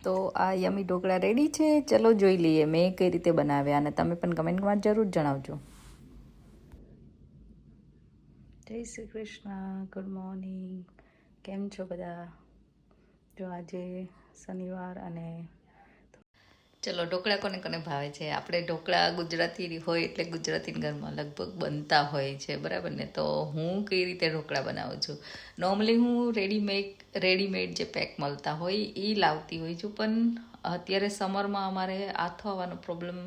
તો આ યમી ઢોકળા રેડી છે. ચલો જોઈ લઈએ મેં કઈ રીતે બનાવ્યા અને તમે પણ કમેન્ટમાં જરૂર જણાવજો. જય શ્રી કૃષ્ણ, ગુડ મોર્નિંગ. કેમ છો બધા? જો આજે શનિવાર અને ચલો ઢોકળા કોને કોને ભાવે છે? આપણે ઢોકળા ગુજરાતી હોય એટલે ગુજરાતી ઘરમાં લગભગ બનતા હોય છે, બરાબર ને? તો હું કઈ રીતે ઢોકળા બનાવું છું. નોર્મલી હું રેડીમેડ જે પેક મળતા હોય એ લાવતી હોય છું, પણ અત્યારે સમરમાં અમારે આથો પ્રોબ્લેમ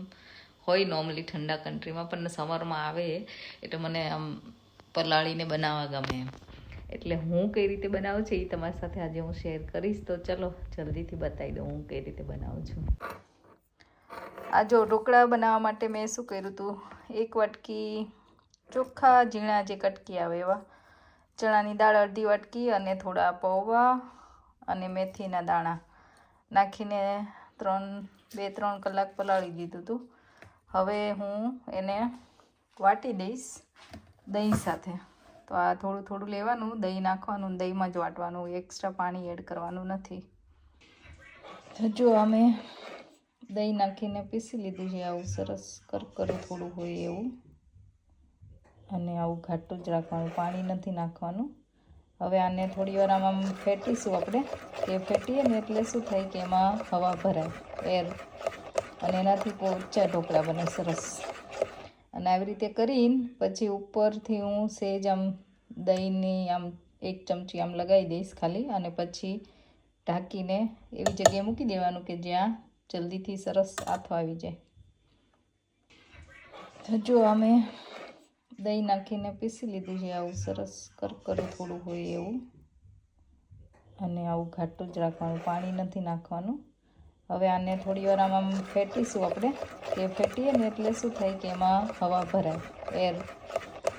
હોય નોર્મલી ઠંડા કન્ટ્રીમાં, પણ સમરમાં આવે એટલે મને આમ પલાળીને બનાવવા ગમે એમ. એટલે હું કઈ રીતે બનાવું છું એ તમારી સાથે આજે હું શેર કરીશ. તો ચલો જલ્દીથી બતાવી દઉં હું કઈ રીતે બનાવું છું. આ જો ઢોકળા બનાવવા માટે મેં શું કર્યું હતું, એક વાટકી ચોખ્ખા ઝીણા જે કટકી આવે એવા ચણાની દાળ અડધી વાટકી અને થોડા પૌવા અને મેથીના દાણા નાખીને 2-3 કલાક પલાળી દીધું હતું. હવે હું એને વાટી દઈશ દહીં સાથે. તો આ થોડું થોડું લેવાનું, દહીં નાખવાનું, દહીંમાં જ વાટવાનું, એક્સ્ટ્રા પાણી એડ કરવાનું નથી. જો અમે દહીં નાખીને પીસી લીધું છે, આવું સરસ કરકરું થોડું હોય એવું, અને આવું ઘાટું જ રાખવાનું, પાણી નથી નાખવાનું. હવે આને થોડી વાર આમ ફેટીશું આપણે. કે ફેટીએ ને એટલે શું થાય કે એમાં હવા ભરાય, એર, અને એનાથી પોચા ઢોકળા બને સરસ. અને આવી રીતે કરીને પછી ઉપરથી હું સેજ આમ દહીંની આમ 1 ચમચી આમ લગાવી દઈશ ખાલી, અને પછી ઢાંકીને એવી જગ્યાએ મૂકી દેવાનું કે જ્યાં જલ્દીથી સરસ આથો આવી જાય. જો અમે દહીં નાખીને પીસી લીધું છે, આવું સરસ કરકરું થોડું હોય એવું, અને આવું ઘાટું જ રાખવાનું, પાણી નથી નાખવાનું. હવે આને થોડી વાર આમ ફેટીશું આપણે. કે ફેટીએ ને એટલે શું થાય કે એમાં હવા ભરાય, એર,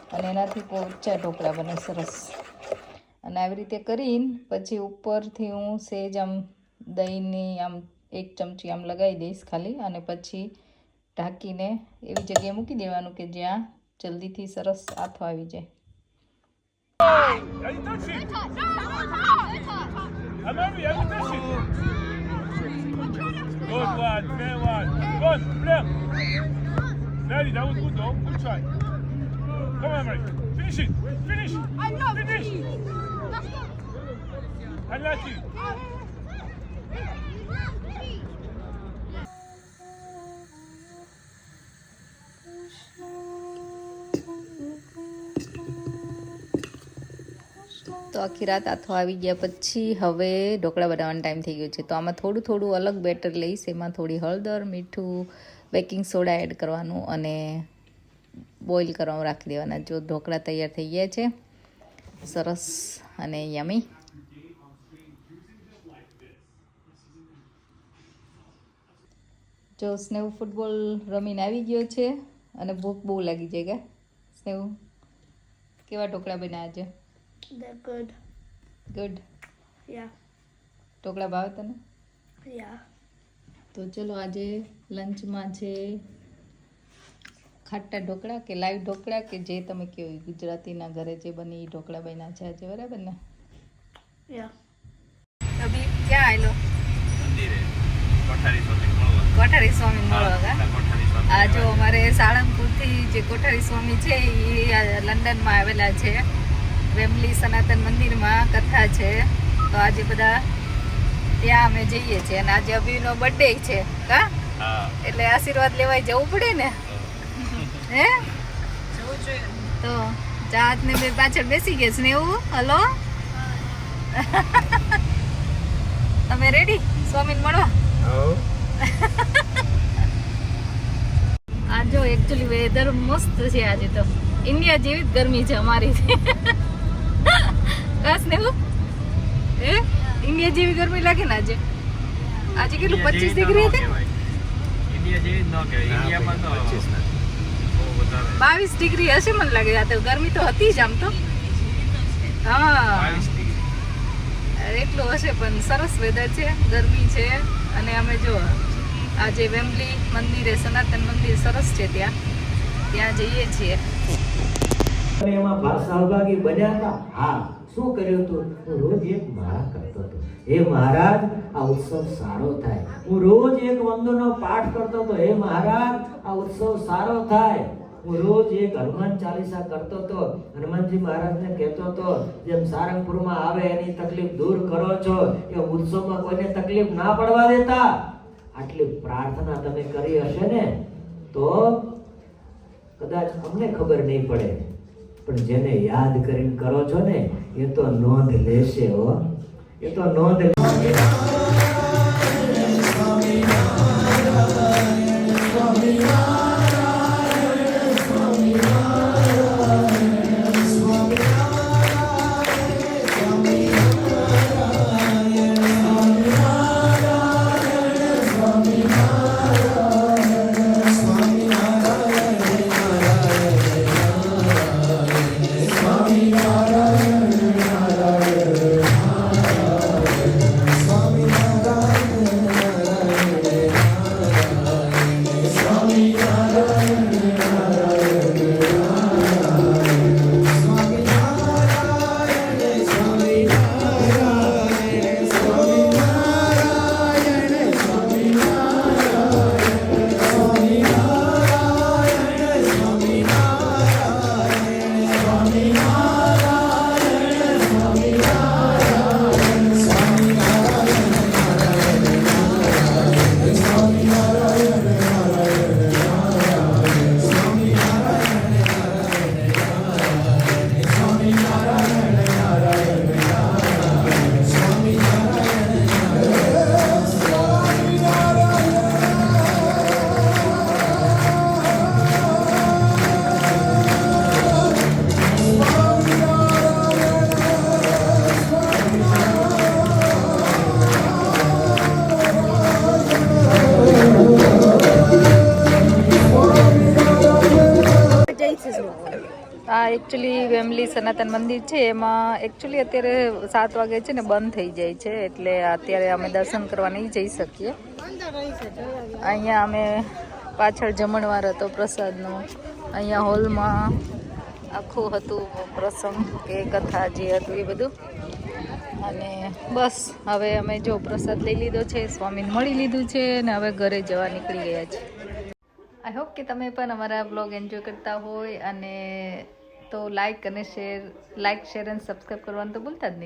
અને એનાથી પોચા ઢોકળા બને સરસ. અને આવી રીતે કરીને પછી ઉપરથી હું સેજ આમ દહીંની આમ 1 ચમચી આમ લગાવી દઈશ ખાલી, અને પછી ઢાંકીને એવી જગ્યાએ મૂકી દેવાનું કે જ્યાં જલ્દીથી સરસ આથો આવી જાય. Good one, fair one. Good, Blair. Daddy, that was good though. Good try. Come on, mate. Finish it. Finish. I love Finish. cheese. Let's go. I like you. તો આખી રાત આથો આવી ગયા પછી હવે ઢોકળા બનાવવાનો ટાઈમ થઈ ગયો છે. તો આમાં થોડું થોડું અલગ બેટર લઈશ. એમાં થોડી હળદર, મીઠું, બેકિંગ સોડા એડ કરવાનું અને બોઇલ કરવામાં રાખી દેવાના. જો ઢોકળા તૈયાર થઈ ગયા છે સરસ અને યમી. જો સ્નેહ ફૂટબોલ રમીને આવી ગયો છે અને ભૂખ બહુ લાગી જાય. કે સ્નેહ કેવા ઢોકળા બન્યા છે? They're good. Good. Yeah. Dhokla ભાવે તને? Yeah. તો ચલો આજે લંચમાં છે ખાટા ઢોકળા કે લાઈવ ઢોકળા, કે જે તમે કહો ગુજરાતીના ઘરે જે બની એ ઢોકળા બન્યા છે આજે, બરાબર ને? Yeah. અભી ક્યાં આવેલો? મંદિરે કોઠારી સ્વામી મળવા. કોઠારી સ્વામી મળવા. કોઠારી સ્વામી. આ જો અમારે સાળંગપુરથી જે કોઠારી સ્વામી છે એ લંડનમાં આવેલા છે. વેમ્બલી સનાતન મંદિરમાં કથા છે, તો આજે બધા ત્યાં અમે જઈએ છીએ. અને આજે અભિનો બર્થડે છે, કા? એટલે આશીર્વાદ લેવાય જવું પડે ને. હે તો જાત ને બે પાછળ બેસી ગયા છે ને એવું. હલો, તમે રેડી સ્વામીને મળવા? આ જો એકચ્યુઅલી વેધર મસ્ત છે આજે. તો ઇન્ડિયા જેવી જ ગરમી છે અમારી. બસ ને ઇન્ડિયા જેવી ગરમી લાગે ને આજે. આજે કેટલું 25 ડિગ્રી હતી? ઇન્ડિયા જેવી જ ન કહેવાય. ઇન્ડિયામાં તો 22 ડિગ્રી હશે મને લાગે. આ તો ગરમી તો હતી જ આમ તો. હા, એટલું હશે, પણ સરસ વેધર છે, ગરમી છે. અને અમે જો આજે વેમ્બલી મંદિરે, સનાતન મંદિર સરસ છે, ત્યાં જઈએ છીએ. એમાં સહભાગી બન્યા હતા. હા, શું કર્યું હતું? હું રોજ એક માળા કરતો હતો. હે મહારાજ આ ઉત્સવ સારો થાય. હું રોજ એક વંદનો પાઠ કરતો હતો, હે મહારાજ આ ઉત્સવ સારો થાય. હું રોજ એક હનુમાન ચાલીસા કરતો હતો, હનુમાનજી મહારાજને કહેતો હતો જેમ સારંગપુરમાં આવે એની તકલીફ દૂર કરો છો એ ઉત્સવમાં કોઈને તકલીફ ના પડવા દેતા. આટલી પ્રાર્થના તમે કરી હશે ને તો કદાચ અમને ખબર નહીં પડે, પણ જેને યાદ કરીને કરો છો ને એ તો નોંધ લેશે હો, એ તો નોંધ આ એકચ્યુઅલી વેમલી સનાતન મંદિર છે, એમાં એકચ્યુઅલી અત્યારે 7 વાગે છે ને બંધ થઈ જાય છે, એટલે અત્યારે અમે દર્શન કરવા નહીં જઈ શકીએ. અહીંયા અમે પાછળ જમણવાર હતો પ્રસાદનો, અહીંયા હોલમાં આખું હતું પ્રસંગ કે કથા જે હતું એ બધું. અને બસ હવે અમે જો પ્રસાદ લઈ લીધો છે, સ્વામીને મળી લીધું છે અને હવે ઘરે જવા નીકળી ગયા છે. આઈ હોપ કે તમે પણ અમારા બ્લોગ એન્જોય કરતા હોય, અને તો લાઈક શેર અને સબસ્ક્રાઈબ કરવાનું તો ભૂલતા જ નહીં.